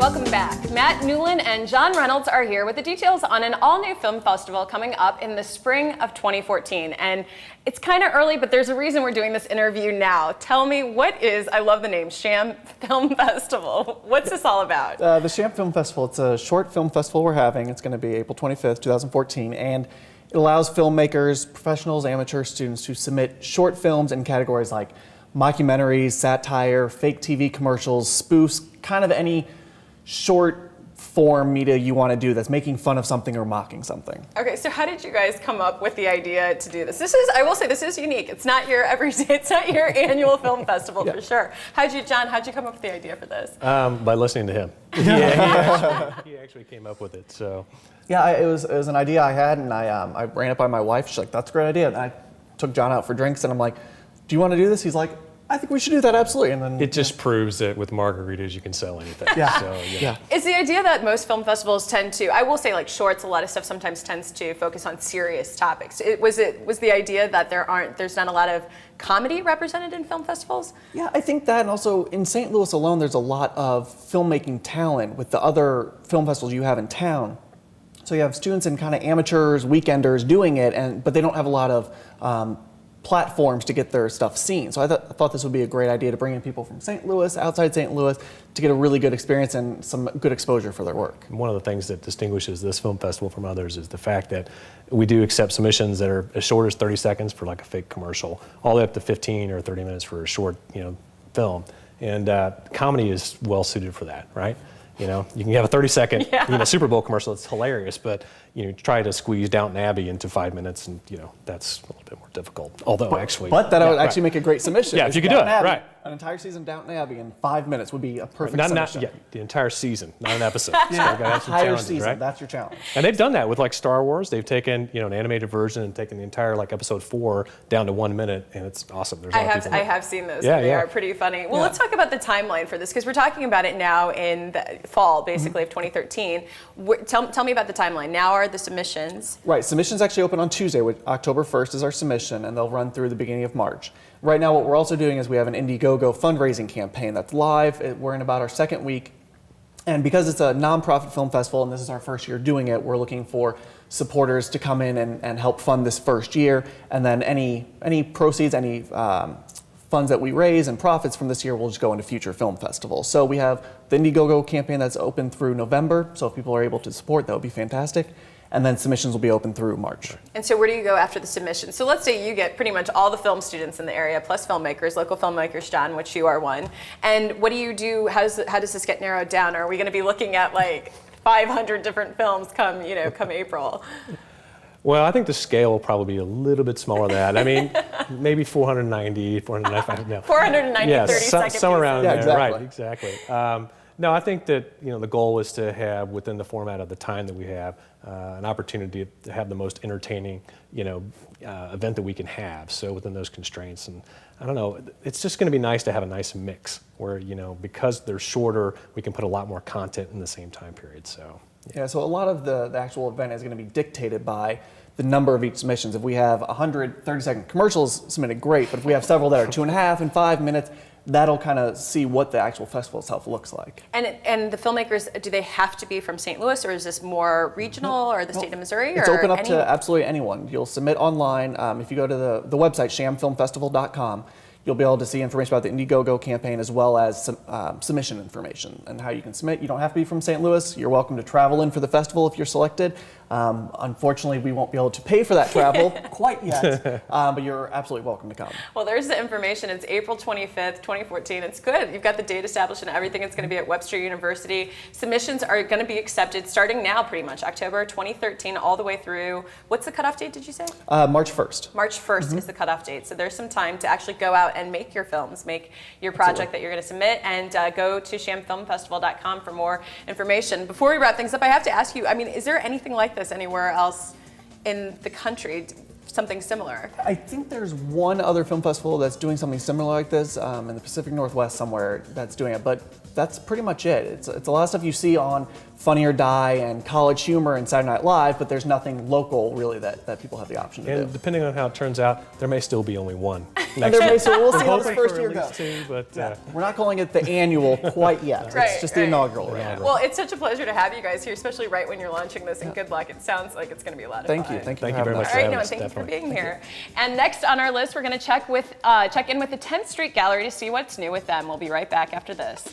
Welcome back. Matt Newland and John Reynolds are here with the details on an all-new film festival coming up in the spring of 2014. And it's kind of early, but there's a reason we're doing this interview now. Tell me, what is, I love the name, Sham Film Festival. What's this all about? The Sham Film Festival, it's a short film festival we're having. It's going to be April 25th, 2014. And it allows filmmakers, professionals, amateur students to submit short films in categories like mockumentaries, satire, fake TV commercials, spoofs, kind of any short form media you want to do that's making fun of something or mocking something. Okay, so how did you guys come up with the idea to do this? I will say, this is unique. It's not your it's not your annual film festival for sure. John, how'd you come up with the idea for this? By listening to him. He actually came up with it. So. Yeah, it was an idea I had, and I ran it by my wife. She's like, "That's a great idea." And I took John out for drinks, and I'm like, "Do you want to do this?" He's like, "I think we should do that, absolutely." And then it just proves that with margaritas you can sell anything. Yeah. So, yeah. It's the idea that most film festivals tend to, I will say, like shorts, a lot of stuff sometimes tends to focus on serious topics. Was the idea that there's not a lot of comedy represented in film festivals? Yeah, I think that, and also in St. Louis alone, there's a lot of filmmaking talent with the other film festivals you have in town. So you have students and kind of amateurs, weekenders doing it, but they don't have a lot of platforms to get their stuff seen. So I thought this would be a great idea to bring in people from St. Louis, outside St. Louis, to get a really good experience and some good exposure for their work. One of the things that distinguishes this film festival from others is the fact that we do accept submissions that are as short as 30 seconds for like a fake commercial, all the way up to 15 or 30 minutes for a short, film. And comedy is well suited for that, right? You can have a 30-second Super Bowl commercial that's hilarious, but try to squeeze Downton Abbey into 5 minutes, and that's a little bit more difficult. Although but that would actually make a great submission. Yeah, if you could do it, Abbey, right. An entire season Downton Abbey in 5 minutes would be a perfect submission. The entire season, not an episode. So Yeah, we've got to have some entire challenges, season. right? That's your challenge. And they've done that with like Star Wars. They've taken an animated version and taken the entire like episode 4 down to 1 minute, and it's awesome. There's I have seen those. Yeah, they are pretty funny. Well, let's talk about the timeline for this, because we're talking about it now in the fall, basically, of 2013. Tell me about the timeline. Now are the submissions. Right, submissions actually open on Tuesday, which October 1st is our submission, and they'll run through the beginning of March. Right now, what we're also doing is we have an Indiegogo fundraising campaign that's live. We're in about our second week. And because it's a nonprofit film festival, and this is our first year doing it, we're looking for supporters to come in and help fund this first year. And then any proceeds, any funds that we raise and profits from this year will just go into future film festivals. So we have the Indiegogo campaign that's open through November. So if people are able to support, that would be fantastic. And then submissions will be open through March. And so where do you go after the submission? So let's say you get pretty much all the film students in the area, plus filmmakers, local filmmakers, John, which you are one. And what do you do? How does this get narrowed down? Are we going to be looking at like 500 different films come April? Well, I think the scale will probably be a little bit smaller than that. I mean, maybe 490, 495. No. 490, 30-second somewhere around there. Exactly. Right, exactly. No, I think that the goal is to have, within the format of the time that we have, an opportunity to have the most entertaining, event that we can have. So within those constraints, and I don't know, it's just going to be nice to have a nice mix where because they're shorter, we can put a lot more content in the same time period. So yeah, so a lot of the actual event is going to be dictated by the number of each submissions. If we have 100 30-second commercials submitted, great. But if we have several that are 2.5 and 5 minutes, that'll kind of see what the actual festival itself looks like. And the filmmakers, do they have to be from St. Louis, or is this more regional, or the state of Missouri? It's open up to absolutely anyone. You'll submit online. If you go to the website, shamfilmfestival.com, you'll be able to see information about the Indiegogo campaign as well as some submission information and how you can submit. You don't have to be from St. Louis. You're welcome to travel in for the festival if you're selected. Unfortunately, we won't be able to pay for that travel quite yet, but you're absolutely welcome to come. Well, there's the information. It's April 25th, 2014. It's good. You've got the date established and everything. It's going to be at Webster University. Submissions are going to be accepted starting now, pretty much, October 2013, all the way through. What's the cutoff date, did you say? March 1st. March 1st is the cutoff date. So there's some time to actually go out and make your films, make your project that you're going to submit, and go to shamfilmfestival.com for more information. Before we wrap things up, I have to ask you, is there anything like this anywhere else in the country, something similar? I think there's one other film festival that's doing something similar like this in the Pacific Northwest somewhere that's doing it, but that's pretty much it. It's a lot of stuff you see on Funny or Die and College Humor and Saturday Night Live, but there's nothing local really that people have the option to And do. depending on how it turns out, there may still be only one. And there may, so we'll see how this Hoping first for year at goes. least two, but Yeah. We're not calling it the annual quite yet. Right, It's just the right. inaugural right now. Well, it's such a pleasure to have you guys here, especially right when you're launching this, and good luck. It sounds like it's going to be a lot of Thank fun. you. Thank you Thank for you very having much us. for All right, having no, us, thank you for definitely. being here. And next on our list, we're going to check in with the 10th Street Gallery to see what's new with them. We'll be right back after this.